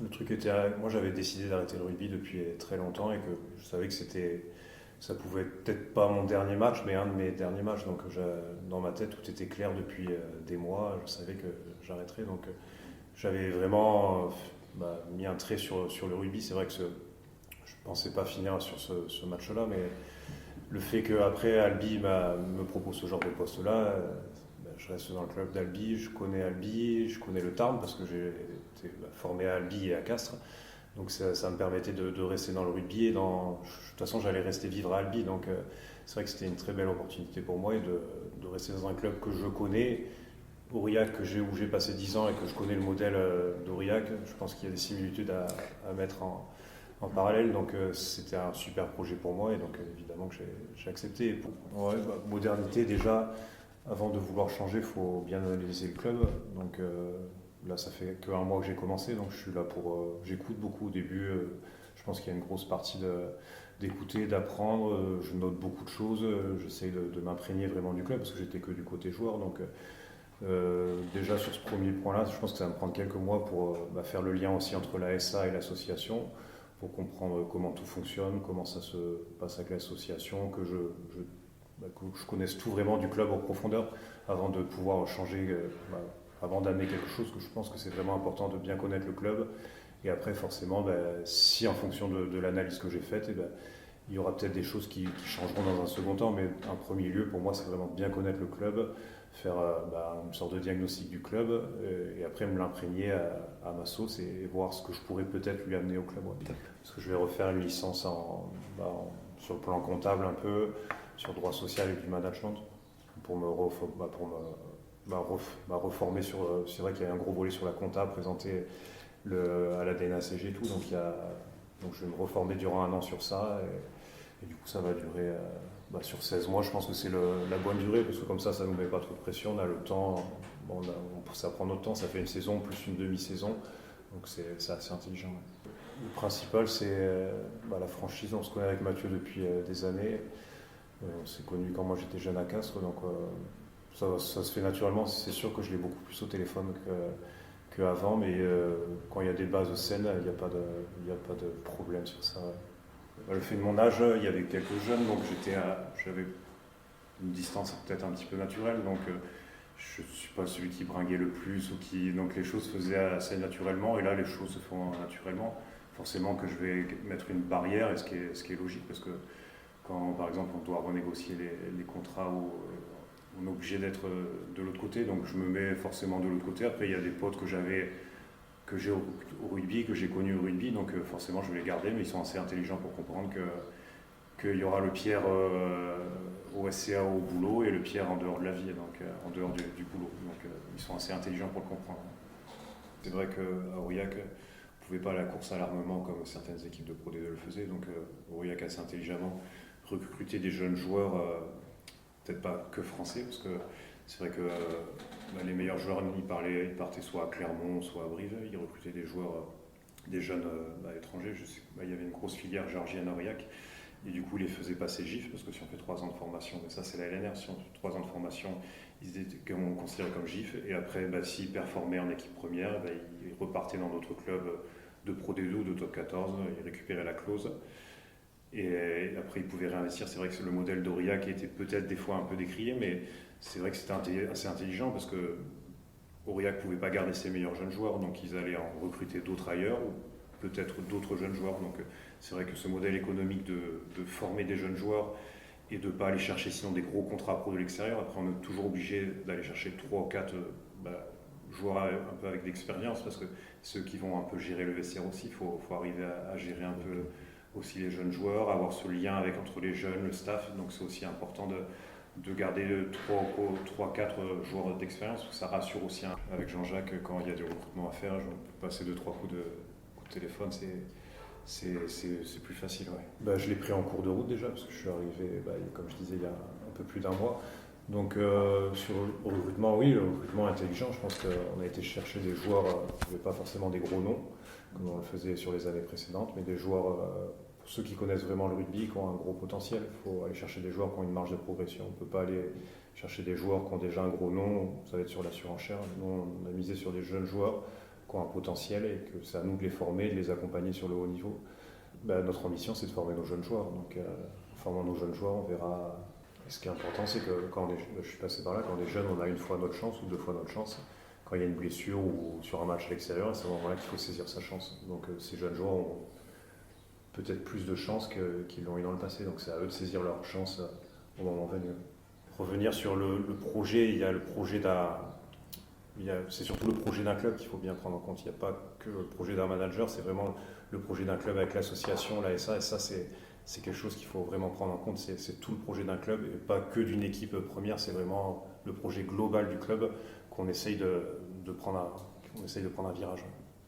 Le truc était, moi j'avais décidé d'arrêter le rugby depuis très longtemps et que je savais que ça pouvait peut-être pas mon dernier match, mais un de mes derniers matchs. Donc dans ma tête, tout était clair depuis des mois. Je savais que j'arrêterais. Donc j'avais vraiment mis un trait sur le rugby. C'est vrai que je pensais pas finir sur ce match-là, mais le fait qu'après Albi me propose ce genre de poste-là, je reste dans le club d'Albi, je connais Albi, je connais le Tarn parce que j'ai été formé à Albi et à Castres. Donc ça me permettait de rester dans le rugby et de toute façon j'allais rester vivre à Albi. Donc c'est vrai que c'était une très belle opportunité pour moi et de rester dans un club que je connais. Aurillac, où j'ai passé 10 ans et que je connais le modèle d'Aurillac, je pense qu'il y a des similitudes à mettre en parallèle. Donc c'était un super projet pour moi et donc évidemment que j'ai accepté. Ouais, modernité déjà, avant de vouloir changer, il faut bien analyser le club. Donc là, ça fait qu'un mois que j'ai commencé, donc je suis là j'écoute beaucoup au début. Je pense qu'il y a une grosse partie d'écouter, d'apprendre. Je note beaucoup de choses. J'essaie de m'imprégner vraiment du club parce que j'étais que du côté joueur. Donc déjà sur ce premier point-là, je pense que ça va me prendre quelques mois pour faire le lien aussi entre la SA et l'association, pour comprendre comment tout fonctionne, comment ça se passe avec l'association, que je connaisse tout vraiment du club en profondeur avant de pouvoir changer, avant d'amener quelque chose, que je pense que c'est vraiment important de bien connaître le club. Et après, forcément, si en fonction de l'analyse que j'ai faite, il y aura peut-être des choses qui changeront dans un second temps, mais en premier lieu, pour moi, c'est vraiment de bien connaître le club, faire une sorte de diagnostic du club, et après me l'imprégner à ma sauce et voir ce que je pourrais peut-être lui amener au club. Ouais. Parce que je vais refaire une licence sur le plan comptable un peu, sur droit social et du management, pour reformer sur. C'est vrai qu'il y a un gros volet sur la compta présenté à la DNACG et tout, donc je vais me reformer durant un an sur ça, et du coup ça va durer sur 16 mois, je pense que c'est la bonne durée, parce que comme ça ne nous met pas trop de pression, on a le temps, ça prend notre temps, ça fait une saison plus une demi-saison, donc c'est assez intelligent. Ouais. Le principal c'est la franchise, on se connaît avec Mathieu depuis des années, on s'est connus quand moi j'étais jeune à Castres, donc ça se fait naturellement, c'est sûr que je l'ai beaucoup plus au téléphone qu'avant, mais quand il y a des bases saines, il n'y a pas de problème sur ça. Le fait de mon âge, il y avait quelques jeunes, donc j'avais une distance peut-être un petit peu naturelle, donc je ne suis pas celui qui bringuait le plus, donc les choses se faisaient assez naturellement, et là les choses se font naturellement. Forcément que je vais mettre une barrière, et ce qui est logique, parce que quand par exemple on doit renégocier les contrats où on est obligé d'être de l'autre côté, donc je me mets forcément de l'autre côté. Après il y a des potes que j'ai au rugby, que j'ai connus au rugby, donc forcément je vais les garder, mais ils sont assez intelligents pour comprendre qu'il y aura le Pierre au SCA au boulot et le Pierre en dehors de la vie, donc en dehors du boulot. Donc ils sont assez intelligents pour le comprendre. C'est vrai qu'à Aurillac, on ne pouvait pas aller à la course à l'armement comme certaines équipes de Pro D2 le faisaient, donc Aurillac assez intelligemment recruter des jeunes joueurs, peut-être pas que français, parce que c'est vrai que les meilleurs joueurs, ils partaient soit à Clermont, soit à Brive. Ils recrutaient des joueurs, des jeunes étrangers. Il y avait une grosse filière géorgienne à Aurillac. Et du coup, ils les faisaient passer GIF, parce que si on fait 3 ans de formation, mais ça c'est la LNR, si on fait 3 ans de formation, ils étaient considérés comme GIF. Et après, s'ils performaient en équipe première, ils repartaient dans d'autres clubs de Pro D2 ou de Top 14, ils récupéraient la clause. Et après, ils pouvaient réinvestir. C'est vrai que c'est le modèle d'Aurillac était peut-être des fois un peu décrié, mais c'est vrai que c'était assez intelligent parce que Aurillac ne pouvait pas garder ses meilleurs jeunes joueurs, donc ils allaient en recruter d'autres ailleurs, ou peut-être d'autres jeunes joueurs. Donc c'est vrai que ce modèle économique de former des jeunes joueurs et de ne pas aller chercher sinon des gros contrats pro de l'extérieur, après on est toujours obligé d'aller chercher 3 ou 4 joueurs un peu avec d'expérience, parce que ceux qui vont un peu gérer le vestiaire aussi, il faut arriver à gérer un peu aussi les jeunes joueurs, avoir ce lien entre les jeunes, le staff, donc c'est aussi important de garder 3-4 joueurs d'expérience, parce que ça rassure aussi avec Jean-Jacques quand il y a du recrutement à faire, passer 2-3 coups de téléphone, c'est plus facile. Ouais. Je l'ai pris en cours de route déjà, parce que je suis arrivé, comme je disais, il y a un peu plus d'un mois. Donc sur le recrutement, oui, le recrutement intelligent, je pense qu'on a été chercher des joueurs, pas forcément des gros noms, comme on le faisait sur les années précédentes, mais des joueurs, pour ceux qui connaissent vraiment le rugby, qui ont un gros potentiel. Il faut aller chercher des joueurs qui ont une marge de progression. On ne peut pas aller chercher des joueurs qui ont déjà un gros nom, ça va être sur la surenchère. Nous, on a misé sur des jeunes joueurs qui ont un potentiel et que c'est à nous de les former, de les accompagner sur le haut niveau. Notre ambition, c'est de former nos jeunes joueurs. Donc, en formant nos jeunes joueurs, on verra. Et ce qui est important, c'est que quand je suis passé par là, quand on est jeune, on a une fois notre chance ou deux fois notre chance. Quand il y a une blessure ou sur un match à l'extérieur, c'est à ce moment-là qu'il faut saisir sa chance. Donc, ces jeunes joueurs ont peut-être plus de chance qu'ils l'ont eu dans le passé. Donc, c'est à eux de saisir leur chance au moment venu. Revenir sur le projet, il y a le projet c'est surtout le projet d'un club qu'il faut bien prendre en compte. Il n'y a pas que le projet d'un manager, c'est vraiment le projet d'un club avec l'association, l'ASA, et ça c'est quelque chose qu'il faut vraiment prendre en compte. C'est tout le projet d'un club et pas que d'une équipe première, c'est vraiment le projet global du club qu'on essaye de prendre un virage.